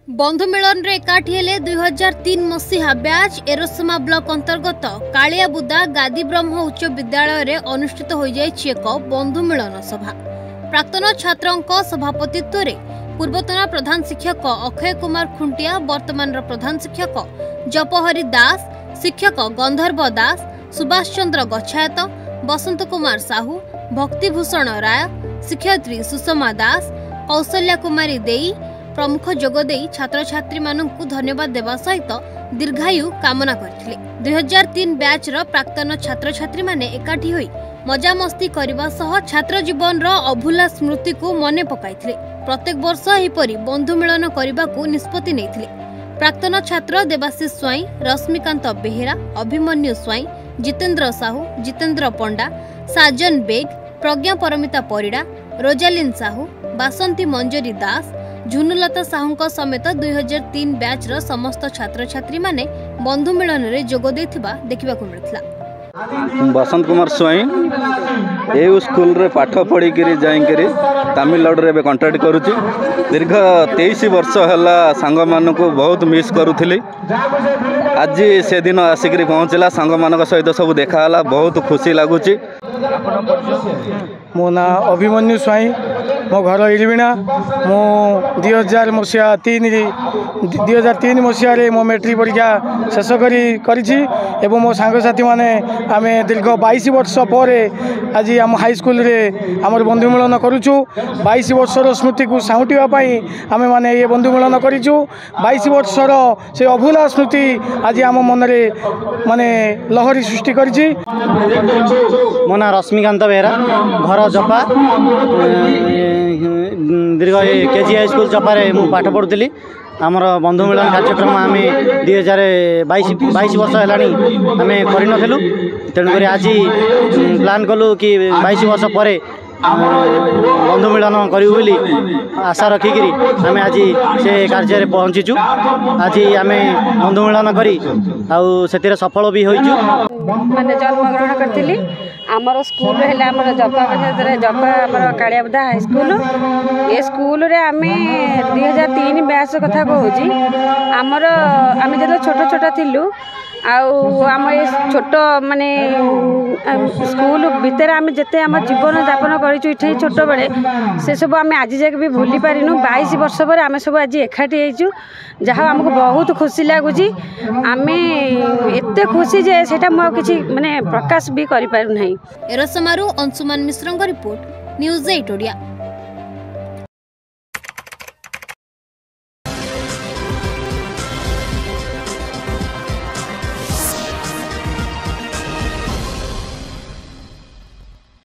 बंधु मिलन रे एकाठी हेले 2003 मसीहा बैच एरोसमा ब्लॉक अंतर्गत कालियाबुदा गादी ब्रह्म उच्च विद्यालय रे अनुष्ठित हो जाइछि एक बंधु मिलन सभा। प्राक्तन छात्रंक सभापतित्व रे पूर्वतन प्रधान शिक्षक अक्षय कुमार खुंटिया, वर्तमान प्रधान शिक्षक जपहरी दास, शिक्षक गंधर्व दास, सुभाष चंद्र गच्छायत, बसंत कुमार साहू, भक्तिभूषण राय, शिक्षयित्री सुषमा दास, कौशल्या कुमारी देई प्रमुख जोगदे छात्र छात्री मानकु धन्यवाद देवा सहित दीर्घायु कामना करथिले। 2003 बैच रो प्राक्तन छात्र छात्री माने एकाठी होई मजा मस्ती करबा सह छात्र जीवन रो अभूला स्मृति को मने पकाइथिले। प्रत्येक वर्ष एहिपरि बंधु मिलन करबाकू निष्पत्ति नेथिले। प्राक्तन छात्र देवाशीष स्वाई, रश्मिकांत बेहेरा, अभिमन्यु स्वाई, जितेंद्र साहू, जितेंद्र पंडा, साजन बेग, प्रज्ञा परमिता परिड़ा, रोजालिन साहू, बासंती मंजरी दास, झुनुलता साहू समेत 2003 बैच रो समस्त छात्र छात्री माने बंधु मिलन रे जोग देथिबा देखिबाकू मिलथिला। बसंत कुमार स्वाई ए स्कूल रे पाठ पढ़ी करी जाई करी तमिलनाडु रे कॉन्ट्रैक्ट करूची। दीर्घ 23 वर्ष हला सांग मान को बहुत मिस करूथली। आज से दिन आसिक पहुँचला, सांग मान सहित सब देखाला, बहुत खुशी लगुच। मो ना अभिमन्यु स्वाई, मो घर इलिविना। मो 2003 मसीह मो मैट्रिक परीक्षा शेष करी मो सांगसाथी माने आमे दीर्घ 22 वर्ष पर आज आम हाई स्कूल रे आमर बंधु मिलन करूछु। 22 वर्षर स्मृति को साउटिवाई आमे माने ये बंधु मिलन करूछु। 22 वर्षर से अभूला स्मृति आज आम मन रे माने लहरी सृष्टि करिछि। मो ना रश्मिकांत बेहेरा, घर जपा, दीर्घ केजी हाई स्कूल जपारे मु पाठ पढ़ुली। आमर बंधु मिलन कार्यक्रम आम 2022 वर्ष है आम कर तेणुक आज प्लान कलु कि 22 वर्ष पर बंधु मिलन करूँ बोली आशा रखिकी आम आज से कार्य पहुँचीचु। आज आम बंधु मिलन करी से सफल भी होइचु। माने जन्मग्रहण करी आमर स्कूल है आमर जपा जपा आमर कालियाबुदा हाई स्कूल। ये स्कूल रे आम 2003 बैच कथा कहूँ। आमर आम जो छोट छोट थिलु आम ये छोट माने स्कूल भितर आम जिते आम जीवन यापन करूँ छोट बड़े से सब आम आज जाके भी भूली पारिनु। 22 वर्ष पर आम सब आज एकाठी होइचु, जहाँ आमको बहुत खुशी लगुच। आम एत खुशी जे सेटा मु किछि माने प्रकाश भी करि पारु नाही। एरोसमारू अंशुमान मिश्रଙ୍କ रिपोर्ट, न्यूज 8 ओडिया।